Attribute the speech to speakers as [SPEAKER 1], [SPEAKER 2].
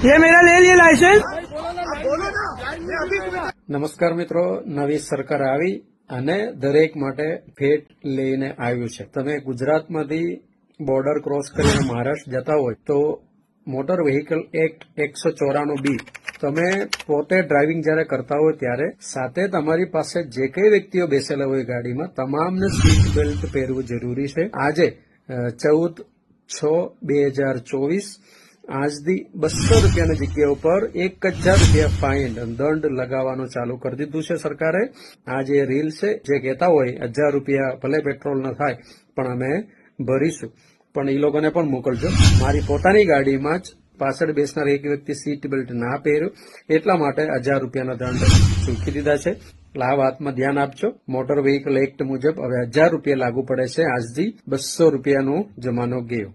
[SPEAKER 1] ये मेरा ले लिए लाइसेंस।
[SPEAKER 2] નમસ્કાર મિત્રો, નવી સરકાર આવી અને દરેક માટે ફેટ લઈને આવ્યું છે. તમે ગુજરાતમાંથી બોર્ડર ક્રોસ કરીને મહારાષ્ટ્ર જતા હોય તો મોટર વ્હીકલ એક્ટ 194B તમે પોતે ડ્રાઇવિંગ જ્યારે કરતા હોય ત્યારે સાથે તમારી પાસે જે કઈ વ્યક્તિઓ બેસેલા હોય ગાડીમાં તમામને સીટ બેલ્ટ પહેરવું જરૂરી છે. આજે 14/6/2024 આજથી 200 રૂપિયાની જગ્યા ઉપર 1000 રૂપિયા ફાઇન દંડ લગાવવાનું ચાલુ કરી દીધું છે સરકારે. આ જે રીલ છે જે કહેતા હોય 1000 રૂપિયા ભલે પેટ્રોલ ન થાય પણ અમે ભરીશું, પણ એ લોકોને પણ મોકલજો. મારી પોતાની ગાડીમાં જ પાછળ બેસનાર એક વ્યક્તિ સીટ બેલ્ટ ના પહેર્યું એટલા માટે 1000 રૂપિયાના દંડ ચૂકી દીધા છે. એટલે આ વાતમાં ધ્યાન આપજો. મોટર વ્હીકલ એક્ટ મુજબ હવે 1000 રૂપિયા લાગુ પડે છે. આજથી 200 રૂપિયાનો જમાનો ગયો.